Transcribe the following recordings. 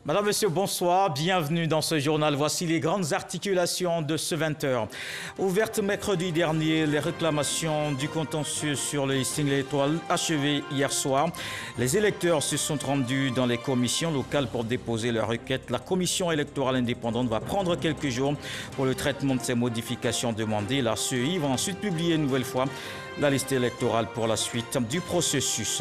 Madame, Monsieur, bonsoir. Bienvenue dans ce journal. Voici les grandes articulations de ce 20h. Ouvertes mercredi dernier, les réclamations du contentieux sur le listing électoral achevées hier soir. Les électeurs se sont rendus dans les commissions locales pour déposer leurs requêtes. La commission électorale indépendante va prendre quelques jours pour le traitement de ces modifications demandées. La CEI va ensuite publier une nouvelle fois la liste électorale pour la suite du processus.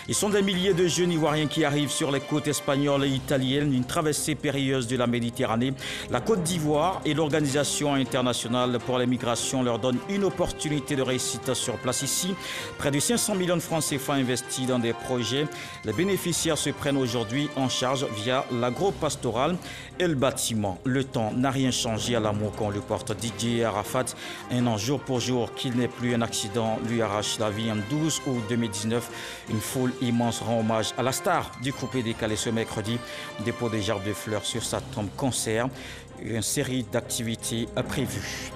Ils sont des milliers de jeunes Ivoiriens qui arrivent sur les côtes espagnoles et italiennes, une traversée périlleuse de la Méditerranée. La Côte d'Ivoire et l'Organisation internationale pour les migrations leur donnent une opportunité de réussite sur place ici. Près de 500 millions de francs CFA investis dans des projets. Les bénéficiaires se prennent aujourd'hui en charge via l'agro-pastoral et le bâtiment. Le temps n'a rien changé à l'amour qu'on le porte. Didier Arafat, un an jour pour jour qu'il n'ait plus un accident, lui arrache la vie en 12 août 2019. Une foule immense rend hommage à la star du coupé décalé ce mercredi. Dépôt des gerbes de fleurs sur sa tombe, concert, une série d'activités prévues.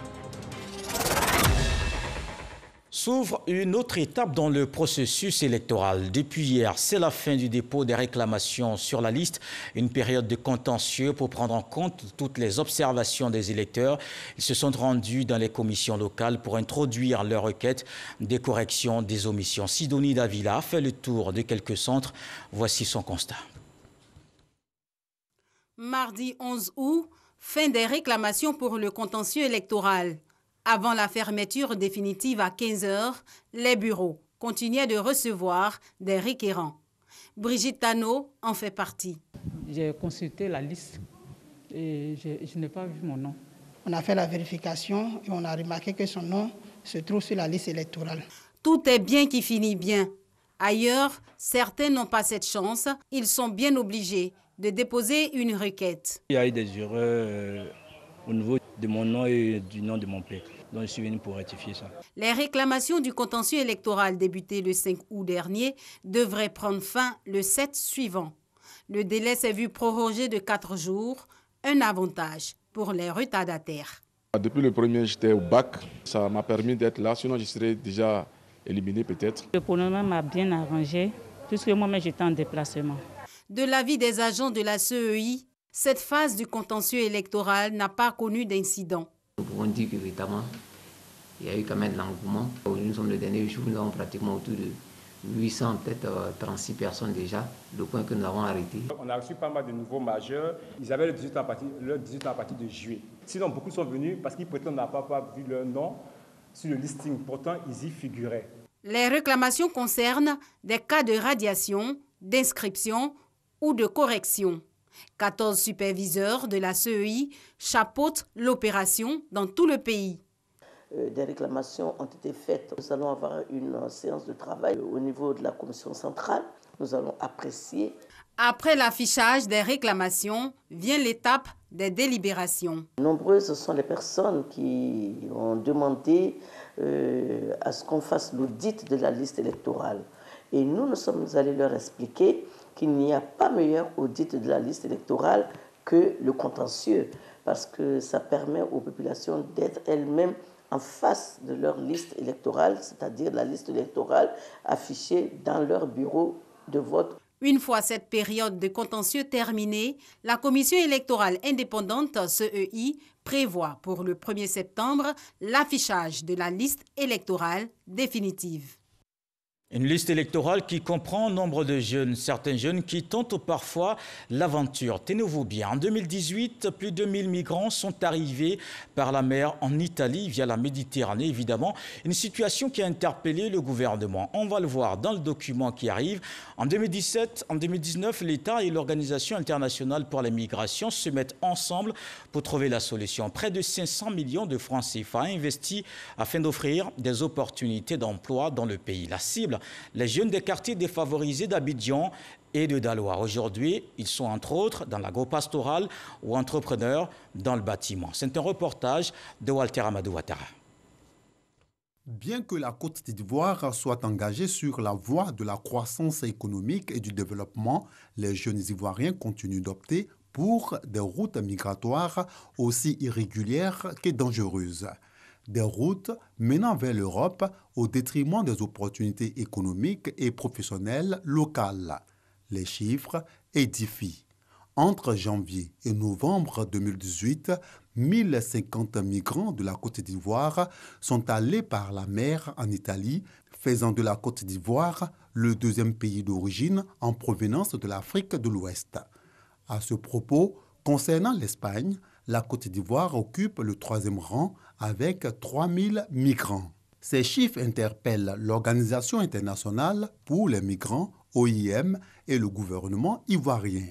S'ouvre une autre étape dans le processus électoral. Depuis hier, c'est la fin du dépôt des réclamations sur la liste, une période de contentieux pour prendre en compte toutes les observations des électeurs. Ils se sont rendus dans les commissions locales pour introduire leurs requêtes, des corrections, des omissions. Sidonie Davila a fait le tour de quelques centres. Voici son constat. Mardi 11 août, fin des réclamations pour le contentieux électoral. Avant la fermeture définitive à 15h, les bureaux continuaient de recevoir des requérants. Brigitte Tano en fait partie. J'ai consulté la liste et je n'ai pas vu mon nom. On a fait la vérification et on a remarqué que son nom se trouve sur la liste électorale. Tout est bien qui finit bien. Ailleurs, certains n'ont pas cette chance. Ils sont bien obligés de déposer une requête. Il y a eu des erreurs au niveau de mon nom et du nom de mon père. Donc je suis venu pour rectifier ça. Les réclamations du contentieux électoral débuté le 5 août dernier devraient prendre fin le 7 suivant. Le délai s'est vu prorogé de 4 jours, un avantage pour les retardataires. Depuis le premier, j'étais au bac. Ça m'a permis d'être là, sinon je serais déjà éliminé peut-être. Le gouvernement m'a bien arrangé, puisque moi-même j'étais en déplacement. De l'avis des agents de la CEI, cette phase du contentieux électoral n'a pas connu d'incident. Nous pouvons dire que véritablement, il y a eu quand même de l'engouement. Nous sommes le dernier jour, nous avons pratiquement autour de 800, peut-être 36 personnes déjà, le point que nous avons arrêté. On a reçu pas mal de nouveaux majeurs. Ils avaient le 18 ans à partir de juillet. Sinon, beaucoup sont venus parce qu'ils prétendent n'avoir pas vu leur nom sur le listing. Pourtant, ils y figuraient. Les réclamations concernent des cas de radiation, d'inscription ou de correction. 14 superviseurs de la CEI chapeautent l'opération dans tout le pays. Des réclamations ont été faites. Nous allons avoir une séance de travail au niveau de la commission centrale. Nous allons apprécier. Après l'affichage des réclamations, vient l'étape des délibérations. Nombreuses sont les personnes qui ont demandé à ce qu'on fasse l'audit de la liste électorale. Et nous sommes allés leur expliquer qu'il n'y a pas meilleur audit de la liste électorale que le contentieux, parce que ça permet aux populations d'être elles-mêmes en face de leur liste électorale, c'est-à-dire la liste électorale affichée dans leur bureau de vote. Une fois cette période de contentieux terminée, la Commission électorale indépendante CEI prévoit pour le 1er septembre l'affichage de la liste électorale définitive. Une liste électorale qui comprend nombre de jeunes, certains jeunes qui tentent parfois l'aventure. Tenez-vous bien, en 2018, plus de 1000 migrants sont arrivés par la mer en Italie via la Méditerranée, évidemment. Une situation qui a interpellé le gouvernement. On va le voir dans le document qui arrive. En 2017, en 2019, l'État et l'Organisation internationale pour les migrations se mettent ensemble pour trouver la solution. Près de 500 millions de francs CFA investis afin d'offrir des opportunités d'emploi dans le pays. La cible, les jeunes des quartiers défavorisés d'Abidjan et de Daloa. Aujourd'hui, ils sont entre autres dans l'agro-pastoral ou entrepreneurs dans le bâtiment. C'est un reportage de Walter Amadou Ouattara. Bien que la Côte d'Ivoire soit engagée sur la voie de la croissance économique et du développement, les jeunes Ivoiriens continuent d'opter pour des routes migratoires aussi irrégulières que dangereuses. Des routes menant vers l'Europe au détriment des opportunités économiques et professionnelles locales. Les chiffres édifient. Entre janvier et novembre 2018, 1050 migrants de la Côte d'Ivoire sont allés par la mer en Italie, faisant de la Côte d'Ivoire le deuxième pays d'origine en provenance de l'Afrique de l'Ouest. À ce propos, concernant l'Espagne, la Côte d'Ivoire occupe le 3e rang avec 3000 migrants. Ces chiffres interpellent l'Organisation internationale pour les migrants, OIM, et le gouvernement ivoirien.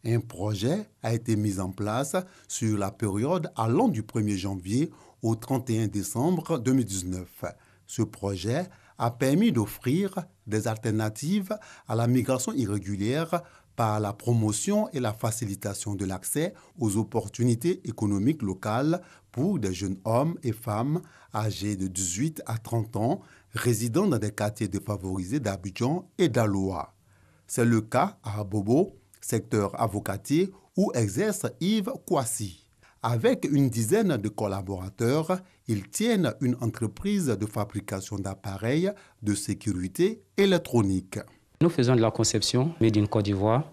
Un projet a été mis en place sur la période allant du 1er janvier au 31 décembre 2019. Ce projet a permis d'offrir des alternatives à la migration irrégulière par la promotion et la facilitation de l'accès aux opportunités économiques locales pour des jeunes hommes et femmes âgés de 18 à 30 ans résidant dans des quartiers défavorisés d'Abidjan et d'Aloa. C'est le cas à Abobo, secteur avocatier, où exerce Yves Kouassi. Avec une dizaine de collaborateurs, ils tiennent une entreprise de fabrication d'appareils de sécurité électronique. Nous faisons de la conception made in Côte d'Ivoire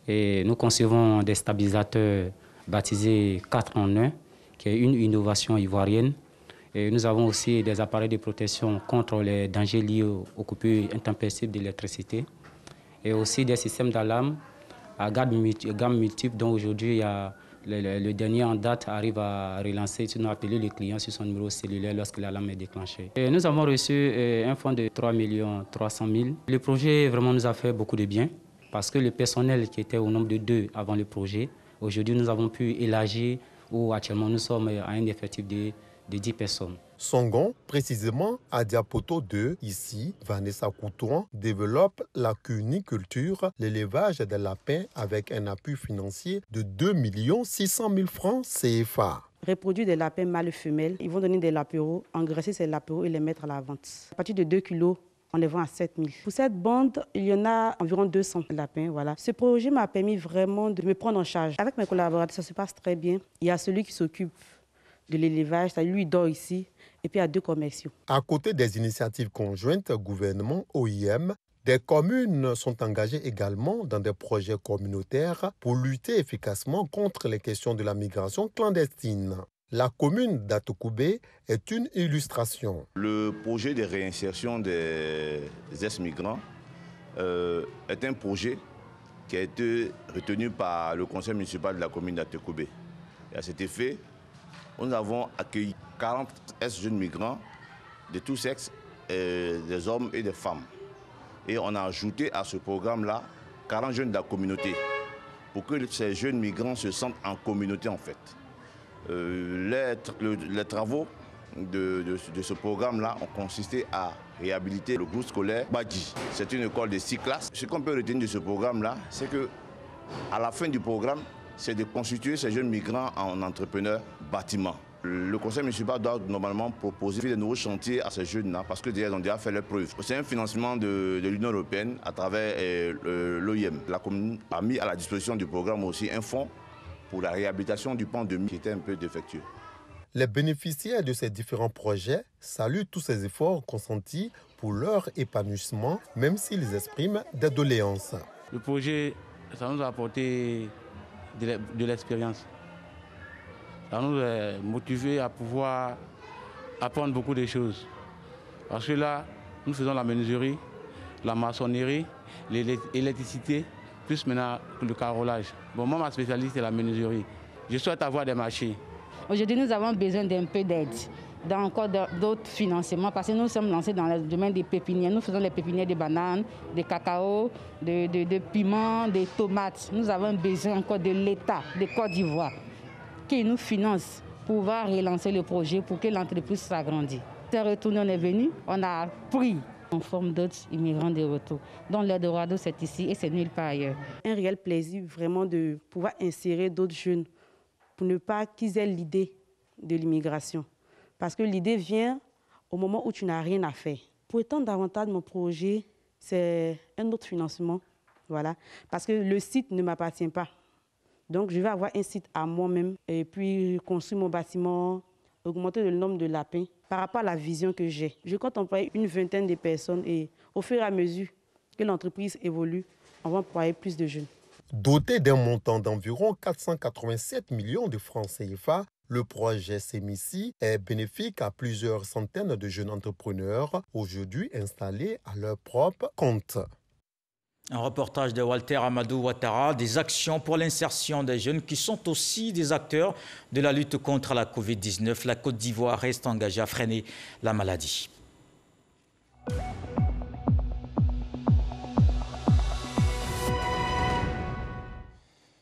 et nous concevons des stabilisateurs baptisés 4 en 1, qui est une innovation ivoirienne. Et nous avons aussi des appareils de protection contre les dangers liés aux coupures intempestives d'électricité et aussi des systèmes d'alarme à gamme multiple, dont aujourd'hui il y a le dernier en date arrive à relancer, sinon appeler le client sur son numéro cellulaire lorsque l'alarme est déclenchée. Et nous avons reçu un fonds de 3 300 000. Le projet vraiment nous a fait beaucoup de bien parce que le personnel qui était au nombre de 2 avant le projet, aujourd'hui nous avons pu élargir où actuellement nous sommes à un effectif de 10 personnes. Songon, précisément à Diapoto 2, ici, Vanessa Coutouan développe la cuniculture, l'élevage des lapins avec un appui financier de 2 600 000 francs CFA. Reproduire des lapins mâles et femelles, ils vont donner des lapéros, engraisser ces lapéros et les mettre à la vente. À partir de 2 kilos, on les vend à 7 000. Pour cette bande, il y en a environ 200 lapins. Voilà. Ce projet m'a permis vraiment de me prendre en charge. Avec mes collaborateurs, ça se passe très bien. Il y a celui qui s'occupe de l'élevage, lui il dort ici, et puis il y a 2 commerciaux. À côté des initiatives conjointes gouvernement OIM, des communes sont engagées également dans des projets communautaires pour lutter efficacement contre les questions de la migration clandestine. La commune d'Atokoubé est une illustration. Le projet de réinsertion des ex-migrants est un projet qui a été retenu par le conseil municipal de la commune d'Atokoubé. Et à cet effet, nous avons accueilli 40 jeunes migrants de tous sexes, des hommes et des femmes. Et on a ajouté à ce programme-là 40 jeunes de la communauté pour que ces jeunes migrants se sentent en communauté en fait. Les travaux de ce programme-là ont consisté à réhabiliter le groupe scolaire Badji. C'est une école de 6 classes. Ce qu'on peut retenir de ce programme-là, c'est qu'à la fin du programme, c'est de constituer ces jeunes migrants en entrepreneurs bâtiments. Le conseil municipal doit normalement proposer de nouveaux chantiers à ces jeunes-là parce que déjà, ils ont déjà fait leurs preuves. C'est un financement de l'Union européenne à travers l'OIM. La commune a mis à la disposition du programme aussi un fonds pour la réhabilitation du pont de mur qui était un peu défectueux. Les bénéficiaires de ces différents projets saluent tous ces efforts consentis pour leur épanouissement, même s'ils expriment des doléances. Le projet, ça nous a apporté de l'expérience. Ça nous a motivé à pouvoir apprendre beaucoup de choses. Parce que là, nous faisons la menuiserie, la maçonnerie, l'électricité, plus maintenant le carrelage. Bon, moi, ma spécialité, c'est la menuiserie. Je souhaite avoir des machines. Aujourd'hui, nous avons besoin d'un peu d'aide, encore d'autres financements, parce que nous sommes lancés dans le domaine des pépinières. Nous faisons les pépinières de bananes, de cacao, de piments, de tomates. Nous avons besoin encore de l'État de Côte d'Ivoire qui nous finance pour pouvoir relancer le projet pour que l'entreprise s'agrandisse. On est retourné, on est venu, on a pris en forme d'autres immigrants de retour. Donc l'Eldorado, c'est ici et c'est nulle part ailleurs. Un réel plaisir vraiment de pouvoir insérer d'autres jeunes pour ne pas qu'ils aient l'idée de l'immigration. Parce que l'idée vient au moment où tu n'as rien à faire. Pour étendre davantage mon projet, c'est un autre financement. Voilà. Parce que le site ne m'appartient pas. Donc je vais avoir un site à moi-même et puis construire mon bâtiment, augmenter le nombre de lapins par rapport à la vision que j'ai. Je compte employer une vingtaine de personnes et au fur et à mesure que l'entreprise évolue, on va employer plus de jeunes. Doté d'un montant d'environ 487 millions de francs CFA, le projet SEMICI est bénéfique à plusieurs centaines de jeunes entrepreneurs aujourd'hui installés à leur propre compte. Un reportage de Walter Amadou Ouattara, des actions pour l'insertion des jeunes qui sont aussi des acteurs de la lutte contre la Covid-19. La Côte d'Ivoire reste engagée à freiner la maladie.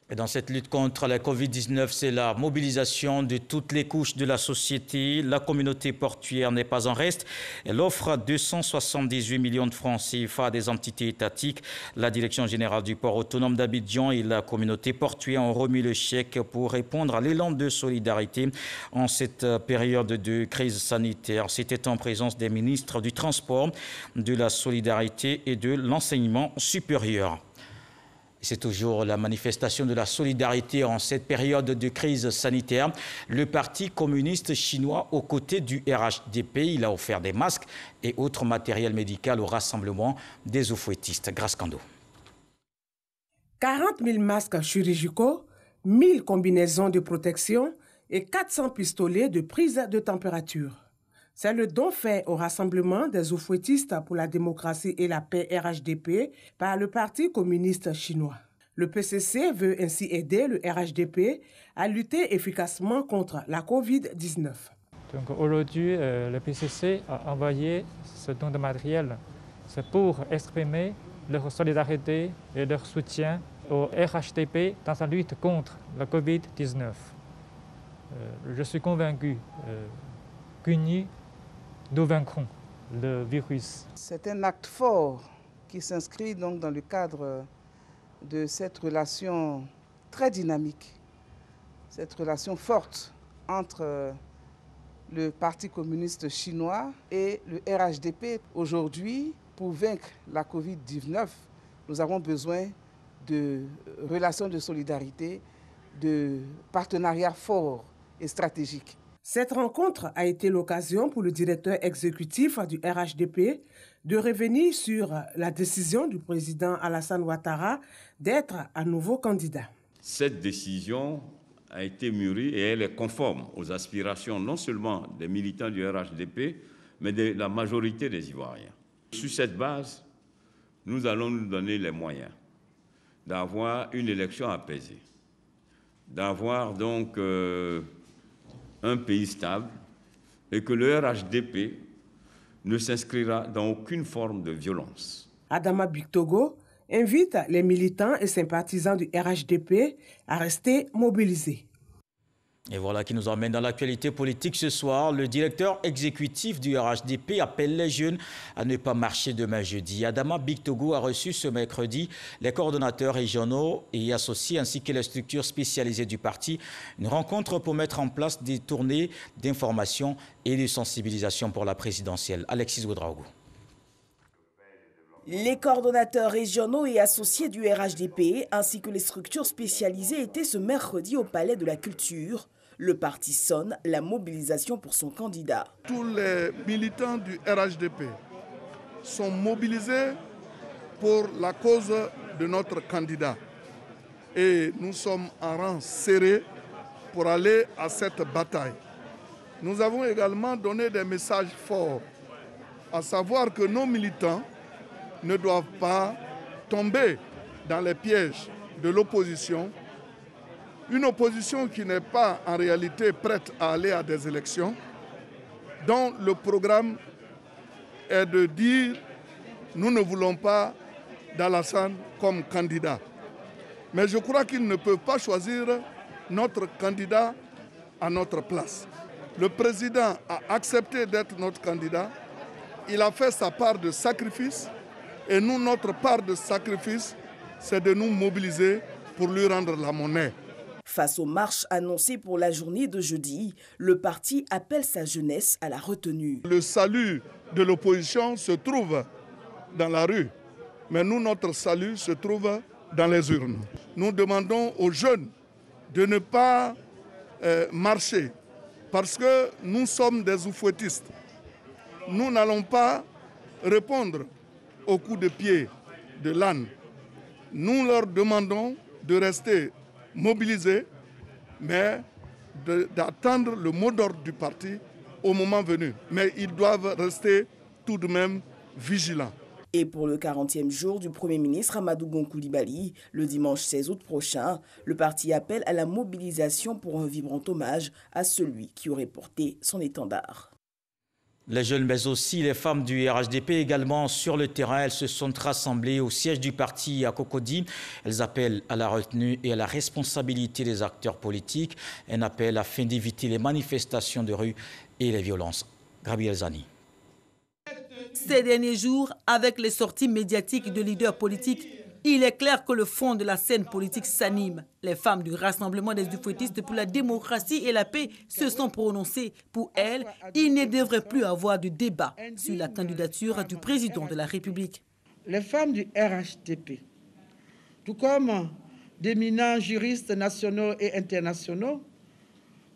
Et dans cette lutte contre la Covid-19, c'est la mobilisation de toutes les couches de la société. La communauté portuaire n'est pas en reste. Elle offre 278 millions de francs CFA à des entités étatiques. La Direction générale du port autonome d'Abidjan et la communauté portuaire ont remis le chèque pour répondre à l'élan de solidarité en cette période de crise sanitaire. C'était en présence des ministres du Transport, de la Solidarité et de l'Enseignement supérieur. C'est toujours la manifestation de la solidarité en cette période de crise sanitaire. Le Parti communiste chinois, aux côtés du RHDP, il a offert des masques et autres matériel médical au rassemblement des eau-fouettistes. Grâce Kando. 40 000 masques chirurgicaux, 1000 combinaisons de protection et 400 pistolets de prise de température. C'est le don fait au rassemblement des eau-fouettistes pour la démocratie et la paix RHDP par le Parti communiste chinois. Le PCC veut ainsi aider le RHDP à lutter efficacement contre la Covid-19. Donc aujourd'hui, le PCC a envoyé ce don de matériel. C'est pour exprimer leur solidarité et leur soutien au RHDP dans sa lutte contre la Covid-19. Je suis convaincu qu'unis, nous vaincrons le virus. C'est un acte fort qui s'inscrit donc dans le cadre de cette relation très dynamique, cette relation forte entre le Parti communiste chinois et le RHDP. Aujourd'hui, pour vaincre la Covid-19, nous avons besoin de relations de solidarité, de partenariats forts et stratégiques. Cette rencontre a été l'occasion pour le directeur exécutif du RHDP de revenir sur la décision du président Alassane Ouattara d'être à nouveau candidat. Cette décision a été mûrie et elle est conforme aux aspirations non seulement des militants du RHDP, mais de la majorité des Ivoiriens. Sur cette base, nous allons nous donner les moyens d'avoir une élection apaisée, d'avoir donc un pays stable et que le RHDP ne s'inscrira dans aucune forme de violence. Adama Bictogo invite les militants et sympathisants du RHDP à rester mobilisés. Et voilà qui nous emmène dans l'actualité politique ce soir. Le directeur exécutif du RHDP appelle les jeunes à ne pas marcher demain jeudi. Adama Bictogo a reçu ce mercredi les coordonnateurs régionaux et associés ainsi que les structures spécialisées du parti. Une rencontre pour mettre en place des tournées d'information et de sensibilisation pour la présidentielle. Alexis Ouedraogo. Les coordonnateurs régionaux et associés du RHDP ainsi que les structures spécialisées étaient ce mercredi au Palais de la Culture. Le parti sonne la mobilisation pour son candidat. Tous les militants du RHDP sont mobilisés pour la cause de notre candidat. Et nous sommes en rang serré pour aller à cette bataille. Nous avons également donné des messages forts, à savoir que nos militants ne doivent pas tomber dans les pièges de l'opposition. Une opposition qui n'est pas en réalité prête à aller à des élections, dont le programme est de dire « nous ne voulons pas d'Alassane comme candidat ». Mais je crois qu'ils ne peuvent pas choisir notre candidat à notre place. Le président a accepté d'être notre candidat, il a fait sa part de sacrifice et nous, notre part de sacrifice, c'est de nous mobiliser pour lui rendre la monnaie. Face aux marches annoncées pour la journée de jeudi, le parti appelle sa jeunesse à la retenue. Le salut de l'opposition se trouve dans la rue, mais nous, notre salut se trouve dans les urnes. Nous demandons aux jeunes de ne pas marcher parce que nous sommes des oufouettistes. Nous n'allons pas répondre au coup de pied de l'âne. Nous leur demandons de rester mobilisés, mais d'attendre le mot d'ordre du parti au moment venu. Mais ils doivent rester tout de même vigilants. Et pour le 40e jour du Premier ministre Amadou Gon Coulibaly, le dimanche 16 août prochain, le parti appelle à la mobilisation pour un vibrant hommage à celui qui aurait porté son étendard. Les jeunes, mais aussi les femmes du RHDP également sur le terrain. Elles se sont rassemblées au siège du parti à Cocody. Elles appellent à la retenue et à la responsabilité des acteurs politiques. Un appel afin d'éviter les manifestations de rue et les violences. Gabriel Zani. Ces derniers jours, avec les sorties médiatiques de leaders politiques, il est clair que le fond de la scène politique s'anime. Les femmes du Rassemblement des Ufouettistes pour la démocratie et la paix se sont prononcées. Pour elles, il ne devrait plus avoir de débat sur la candidature du président de la République. Les femmes du RHDP, tout comme d'éminents juristes nationaux et internationaux,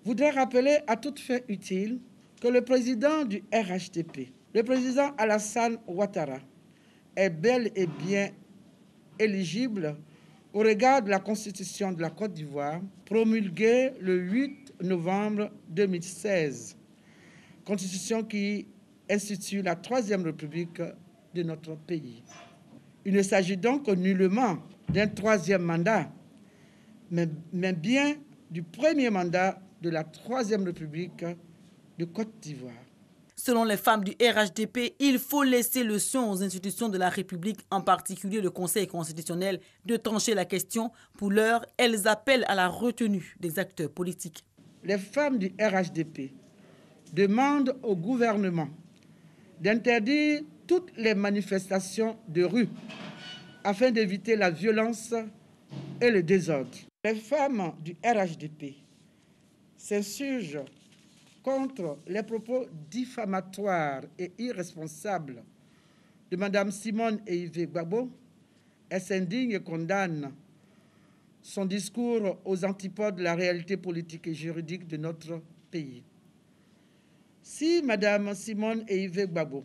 voudraient rappeler à toute fin utile que le président du RHDP, le président Alassane Ouattara, est bel et bien éligible au regard de la Constitution de la Côte d'Ivoire, promulguée le 8 novembre 2016, Constitution qui institue la Troisième République de notre pays. Il ne s'agit donc nullement d'un troisième mandat, mais bien du premier mandat de la Troisième République de Côte d'Ivoire. Selon les femmes du RHDP, il faut laisser le soin aux institutions de la République, en particulier le Conseil constitutionnel, de trancher la question. Pour l'heure, elles appellent à la retenue des acteurs politiques. Les femmes du RHDP demandent au gouvernement d'interdire toutes les manifestations de rue afin d'éviter la violence et le désordre. Les femmes du RHDP s'insurgent contre les propos diffamatoires et irresponsables de Mme Simone Eivé Gbagbo. Elle s'indigne et condamne son discours aux antipodes de la réalité politique et juridique de notre pays. Si Mme Simone Eivé Gbagbo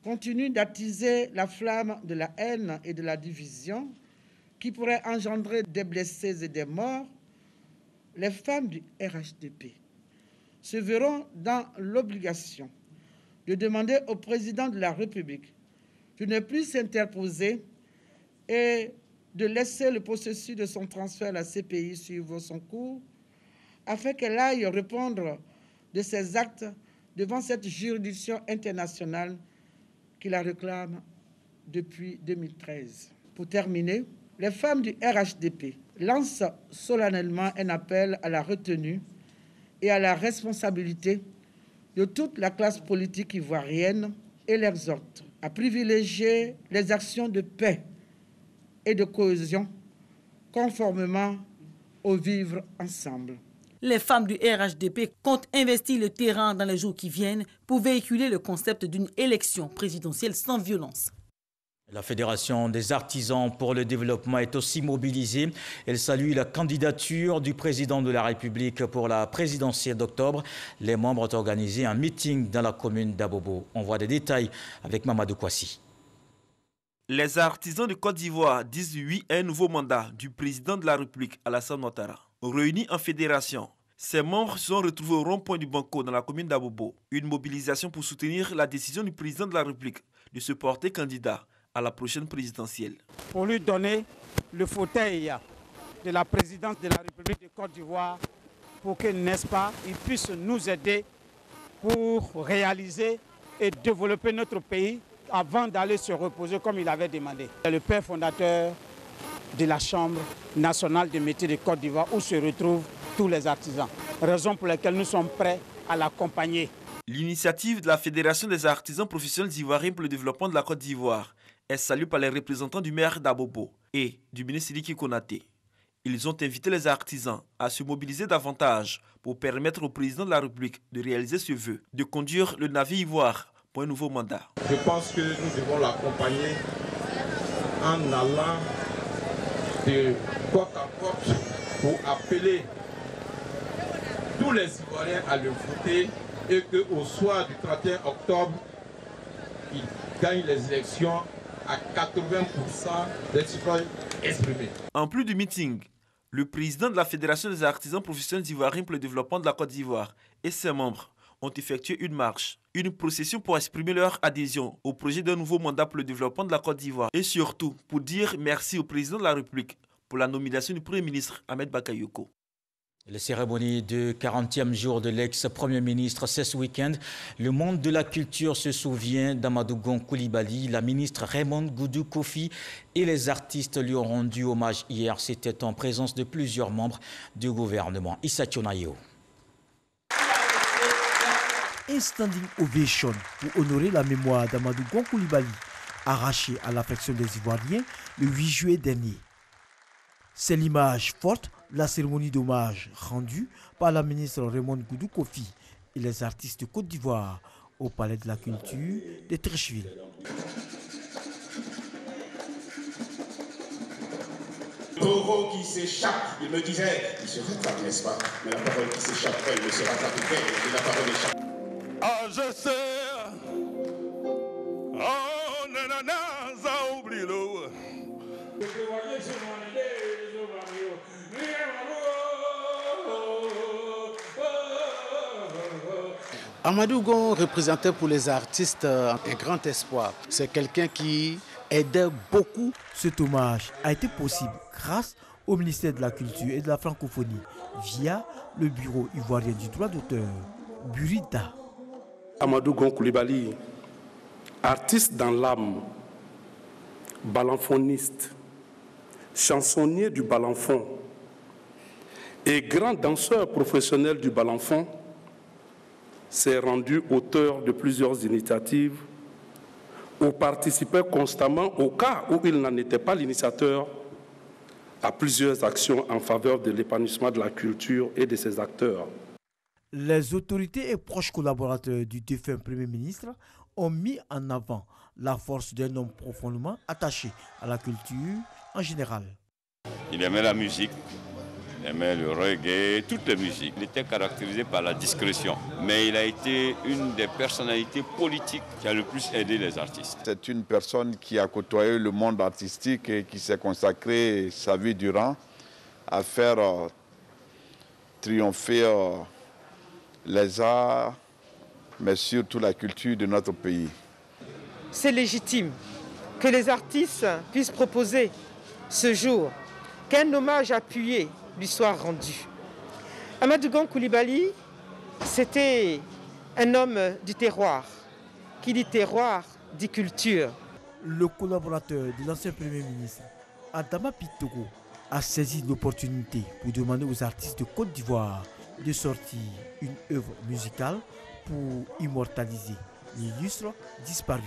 continue d'attiser la flamme de la haine et de la division qui pourrait engendrer des blessés et des morts, les femmes du RHDP se verront dans l'obligation de demander au président de la République de ne plus s'interposer et de laisser le processus de son transfert à la CPI suivre son cours, afin qu'elle aille répondre de ses actes devant cette juridiction internationale qui la réclame depuis 2013. Pour terminer, les femmes du RHDP lancent solennellement un appel à la retenue et à la responsabilité de toute la classe politique ivoirienne et l'exhortent à privilégier les actions de paix et de cohésion conformément au vivre ensemble. Les femmes du RHDP comptent investir le terrain dans les jours qui viennent pour véhiculer le concept d'une élection présidentielle sans violence. La Fédération des artisans pour le développement est aussi mobilisée. Elle salue la candidature du président de la République pour la présidentielle d'octobre. Les membres ont organisé un meeting dans la commune d'Abobo. On voit des détails avec Mamadou Kouassi. Les artisans de Côte d'Ivoire disent oui à un nouveau mandat du président de la République, Alassane Ouattara. Réunis en fédération, ces membres se sont retrouvés au rond-point du Banco dans la commune d'Abobo. Une mobilisation pour soutenir la décision du président de la République de se porter candidat à la prochaine présidentielle. Pour lui donner le fauteuil de la présidence de la République de Côte d'Ivoire pour que, n'est-ce pas, il puisse nous aider pour réaliser et développer notre pays avant d'aller se reposer comme il avait demandé. C'est le père fondateur de la Chambre nationale des métiers de Côte d'Ivoire où se retrouvent tous les artisans, raison pour laquelle nous sommes prêts à l'accompagner. L'initiative de la Fédération des artisans professionnels ivoiriens pour le développement de la Côte d'Ivoire est saluée par les représentants du maire d'Abobo et du ministre Sidiki Konaté. Ils ont invité les artisans à se mobiliser davantage pour permettre au président de la République de réaliser ce vœu, de conduire le navire ivoire pour un nouveau mandat. Je pense que nous devons l'accompagner en allant de porte à porte pour appeler tous les Ivoiriens à le voter et qu'au soir du 31 octobre, il gagne les élections à 80% des suffrages exprimer. En plus du meeting, le président de la Fédération des artisans professionnels ivoiriens pour le développement de la Côte d'Ivoire et ses membres ont effectué une marche, une procession pour exprimer leur adhésion au projet d'un nouveau mandat pour le développement de la Côte d'Ivoire et surtout pour dire merci au président de la République pour la nomination du Premier ministre Ahmed Bakayoko. La cérémonie du 40e jour de l'ex-premier ministre, c'est ce week-end. Le monde de la culture se souvient d'Amadou Gon Coulibaly. La ministre Raymond Goudou Kofi et les artistes lui ont rendu hommage hier. C'était en présence de plusieurs membres du gouvernement. Issa Tionayo. Un standing ovation pour honorer la mémoire d'Amadou Gon Coulibaly, arraché à l'affection des Ivoiriens le 8 juillet dernier. C'est l'image forte de la cérémonie d'hommage rendue par la ministre Raymond Goudou Kofi et les artistes de Côte d'Ivoire au Palais de la Culture de Treichville. Le taureau qui s'échappe, il me disait, il se rattrape, n'est-ce pas? Mais la parole qui s'échappe, elle ne se rattrape pas, et la parole échappe. Ah, je sais, oh, nanana, ça oublie l'eau. Amadou Gon représentait pour les artistes un grand espoir. C'est quelqu'un qui aidait beaucoup. Cet hommage a été possible grâce au ministère de la Culture et de la Francophonie via le Bureau ivoirien du droit d'auteur, Burida. Amadou Gon Coulibaly, artiste dans l'âme, balanfoniste, chansonnier du balanfon et grand danseur professionnel du balanfon, s'est rendu auteur de plusieurs initiatives ou participait constamment, au cas où il n'en était pas l'initiateur, à plusieurs actions en faveur de l'épanouissement de la culture et de ses acteurs. Les autorités et proches collaborateurs du défunt Premier ministre ont mis en avant la force d'un homme profondément attaché à la culture en général. Il aimait la musique, il aimait le reggae, toutes les musiques. Il était caractérisé par la discrétion, mais il a été une des personnalités politiques qui a le plus aidé les artistes. C'est une personne qui a côtoyé le monde artistique et qui s'est consacré sa vie durant à faire triompher les arts, mais surtout la culture de notre pays. C'est légitime que les artistes puissent proposer ce jour qu'un hommage appuyé lui soit rendu. Amadou Gon Coulibaly, c'était un homme du terroir. Qui dit terroir, dit culture. Le collaborateur de l'ancien Premier ministre, Adama Pitogo, a saisi l'opportunité pour demander aux artistes de Côte d'Ivoire de sortir une œuvre musicale pour immortaliser l'illustre disparu.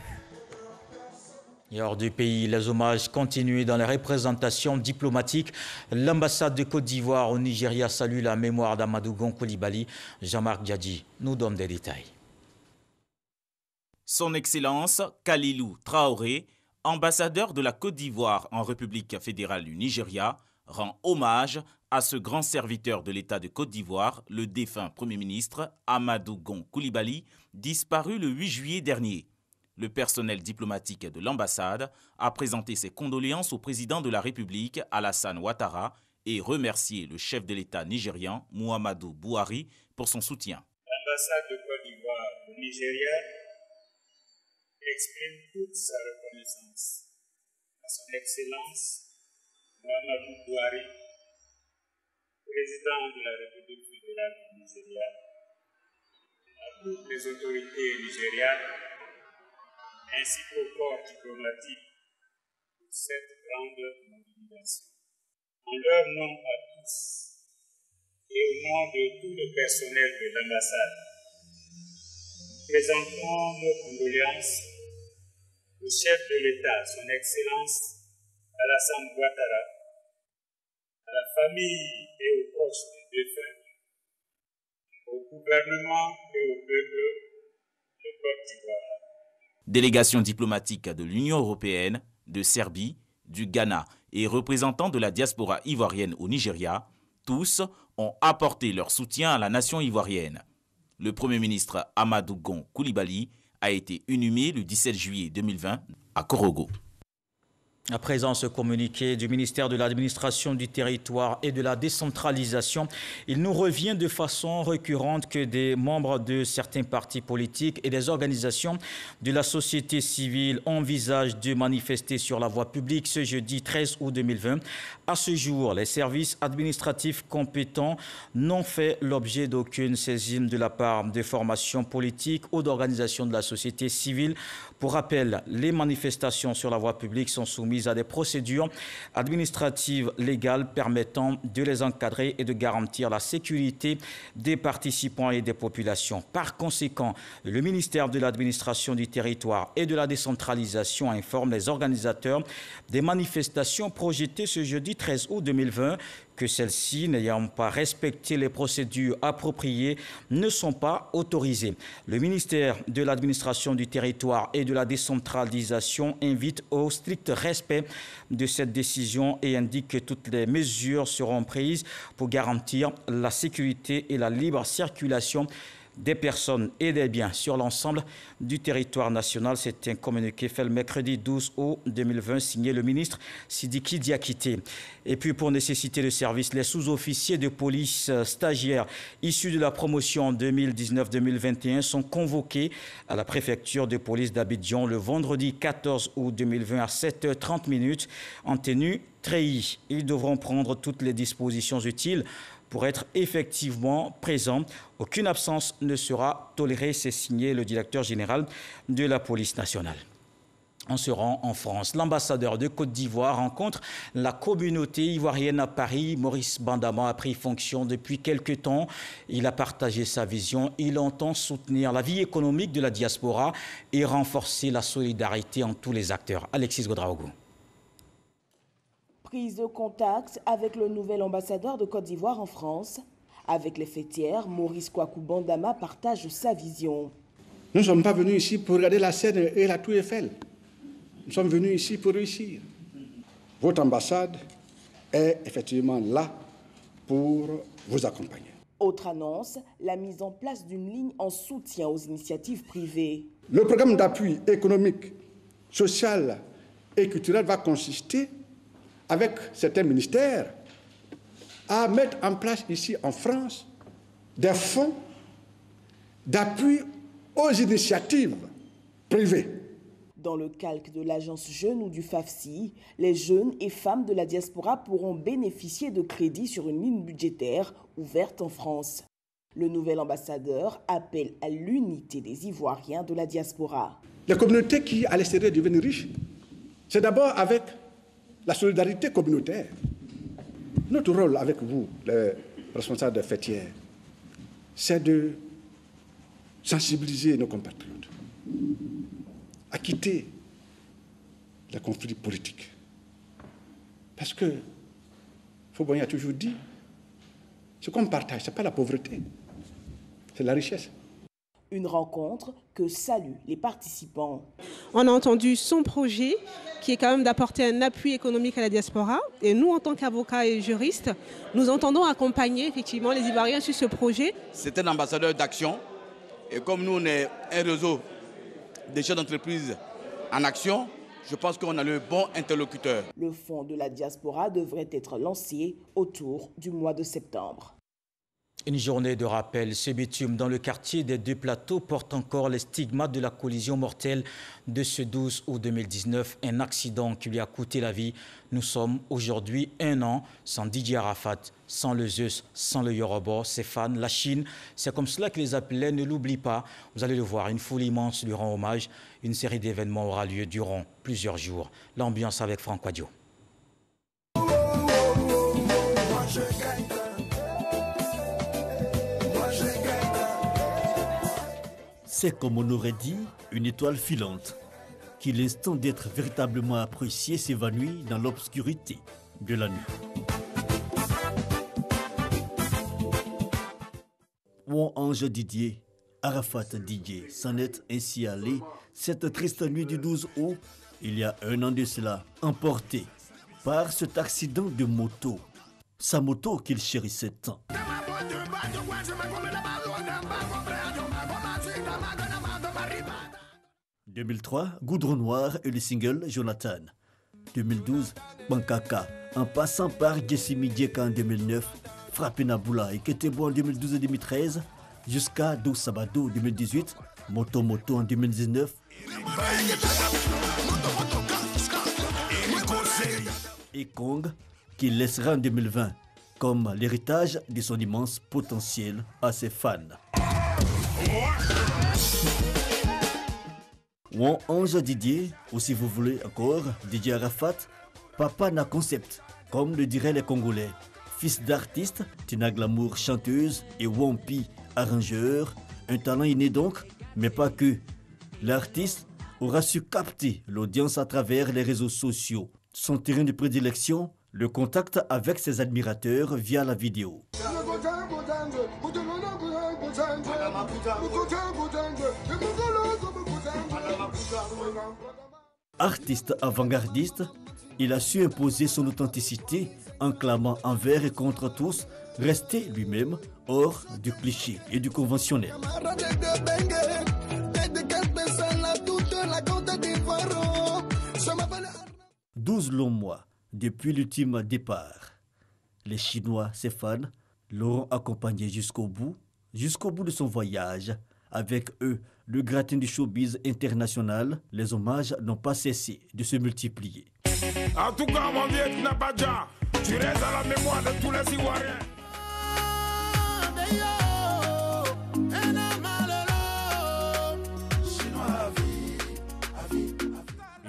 Et hors du pays, les hommages continuent dans les représentations diplomatiques. L'ambassade de Côte d'Ivoire au Nigeria salue la mémoire d'Amadou Gon Coulibaly. Jean-Marc Diadji nous donne des détails. Son Excellence Kalilou Traoré, ambassadeur de la Côte d'Ivoire en République fédérale du Nigeria, rend hommage à ce grand serviteur de l'État de Côte d'Ivoire, le défunt Premier ministre Amadou Gon Coulibaly, disparu le 8 juillet dernier. Le personnel diplomatique de l'ambassade a présenté ses condoléances au président de la République, Alassane Ouattara, et remercié le chef de l'État nigérian, Muhammadu Buhari, pour son soutien. L'ambassade de Côte d'Ivoire au Nigeria exprime toute sa reconnaissance à son Excellence Muhammadu Buhari, président de la République fédérale du Nigeria, à toutes les autorités nigérianes, ainsi qu'au corps diplomatique pour cette grande mobilisation. En leur nom à tous et au nom de tout le personnel de l'ambassade, présentons nos condoléances au chef de l'État, son Excellence Alassane Ouattara, à la famille et aux proches des défunts, au gouvernement et au peuple de Côte d'Ivoire. Délégation diplomatique de l'Union européenne, de Serbie, du Ghana et représentants de la diaspora ivoirienne au Nigeria, tous ont apporté leur soutien à la nation ivoirienne. Le Premier ministre Amadou Gon Coulibaly a été inhumé le 17 juillet 2020 à Korogo. À présent, ce communiqué du ministère de l'Administration du Territoire et de la Décentralisation, il nous revient de façon récurrente que des membres de certains partis politiques et des organisations de la société civile envisagent de manifester sur la voie publique ce jeudi 13 août 2020. À ce jour, les services administratifs compétents n'ont fait l'objet d'aucune saisine de la part de formations politiques ou d'organisations de la société civile. Pour rappel, les manifestations sur la voie publique sont soumises à des procédures administratives légales permettant de les encadrer et de garantir la sécurité des participants et des populations. Par conséquent, le ministère de l'Administration du Territoire et de la Décentralisation informe les organisateurs des manifestations projetées ce jeudi 13 août 2020 que celles-ci, n'ayant pas respecté les procédures appropriées, ne sont pas autorisées. Le ministère de l'Administration du Territoire et de la Décentralisation invite au strict respect de cette décision et indique que toutes les mesures seront prises pour garantir la sécurité et la libre circulation des personnes et des biens sur l'ensemble du territoire national. C'est un communiqué fait le mercredi 12 août 2020, signé le ministre Sidiki Diakité. Et puis, pour nécessité de service, les sous-officiers de police stagiaires issus de la promotion 2019-2021 sont convoqués à la préfecture de police d'Abidjan le vendredi 14 août 2020 à 7h30 en tenue treillis. Ils devront prendre toutes les dispositions utiles pour être effectivement présent. Aucune absence ne sera tolérée, c'est signé le directeur général de la police nationale. On se rend en France. L'ambassadeur de Côte d'Ivoire rencontre la communauté ivoirienne à Paris. Maurice Bandama a pris fonction depuis quelques temps. Il a partagé sa vision. Il entend soutenir la vie économique de la diaspora et renforcer la solidarité entre tous les acteurs. Alexis Godraogo. Prise de contact avec le nouvel ambassadeur de Côte d'Ivoire en France. Avec les fêtières, Maurice Kwaku Bandama partage sa vision. Nous ne sommes pas venus ici pour regarder la Seine et la Tour Eiffel. Nous sommes venus ici pour réussir. Votre ambassade est effectivement là pour vous accompagner. Autre annonce, la mise en place d'une ligne en soutien aux initiatives privées. Le programme d'appui économique, social et culturel va consister, avec certains ministères, à mettre en place ici en France des fonds d'appui aux initiatives privées. Dans le calque de l'agence Jeunes ou du FAFSI, les jeunes et femmes de la diaspora pourront bénéficier de crédits sur une ligne budgétaire ouverte en France. Le nouvel ambassadeur appelle à l'unité des Ivoiriens de la diaspora. Les communautés qui, à l'extérieur, deviennent riches, c'est d'abord avec la solidarité communautaire. Notre rôle avec vous, les responsables des fêtières, c'est de sensibiliser nos compatriotes à quitter les conflits politiques. Parce que, Fauboyant a toujours dit, ce qu'on partage, ce n'est pas la pauvreté, c'est la richesse. Une rencontre que saluent les participants. On a entendu son projet, qui est quand même d'apporter un appui économique à la diaspora. Et nous, en tant qu'avocats et juristes, nous entendons accompagner effectivement les Ivoiriens sur ce projet. C'est un ambassadeur d'action. Et comme nous, on est un réseau des chefs d'entreprise en action, je pense qu'on a le bon interlocuteur. Le fonds de la diaspora devrait être lancé autour du mois de septembre. Une journée de rappel. Ce bitume dans le quartier des Deux Plateaux porte encore les stigmates de la collision mortelle de ce 12 août 2019. Un accident qui lui a coûté la vie. Nous sommes aujourd'hui 1 an sans Didier Arafat, sans le Zeus, sans le Yoruba, ses fans, la Chine. C'est comme cela que les appelés ne l'oublient pas. Vous allez le voir, une foule immense lui rend hommage. Une série d'événements aura lieu durant plusieurs jours. L'ambiance avec Franck Wadio. C'est comme on aurait dit, une étoile filante, qui l'instant d'être véritablement appréciée s'évanouit dans l'obscurité de la nuit. Mon ange Didier, Arafat Didier, s'en est ainsi allé cette triste nuit du 12 août, il y a 1 an de cela, emporté par cet accident de moto, sa moto qu'il chérissait tant. 2003, Goudron Noir et le single Jonathan. 2012, Bankaka, en passant par Jessimi Djeka en 2009, Frappé Naboula et Ketebo en 2012 et 2013, jusqu'à Dou Sabado en 2018, Moto Moto en 2019, et Kong, qui laissera en 2020 comme l'héritage de son immense potentiel à ses fans. Ou Ange Didier, ou si vous voulez encore, Didier Arafat, Papa na concept, comme le diraient les Congolais. Fils d'artiste, Tina Glamour chanteuse et Wampi arrangeur, un talent inné donc, mais pas que. L'artiste aura su capter l'audience à travers les réseaux sociaux. Son terrain de prédilection, le contact avec ses admirateurs via la vidéo. Artiste avant-gardiste, il a su imposer son authenticité en clamant envers et contre tous, rester lui-même hors du cliché et du conventionnel. 12 longs mois depuis l'ultime départ. Les Chinois, ses fans, l'auront accompagné jusqu'au bout de son voyage. Avec eux, le gratin du showbiz international, les hommages n'ont pas cessé de se multiplier. En tout cas, mon vieux Knabadja, tu restes à la mémoire de tous les Ivoiriens.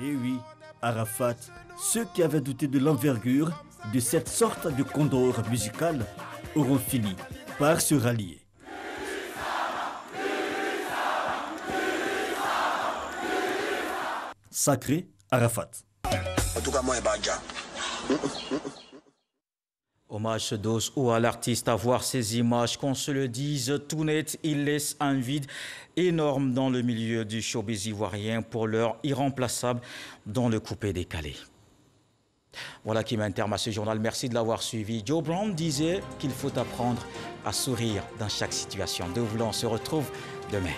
Et oui, Arafat, ceux qui avaient douté de l'envergure de cette sorte de condor musical auront fini par se rallier. Sacré Arafat. En tout cas, moi, Badja. Hommage d'os ou à l'artiste à voir ces images, qu'on se le dise tout net, il laisse un vide énorme dans le milieu du showbiz ivoirien, pour l'heure irremplaçable dans le coupé-décalé. Voilà qui met un terme à ce journal. Merci de l'avoir suivi. Joe Brown disait qu'il faut apprendre à sourire dans chaque situation. De vous, on se retrouve demain.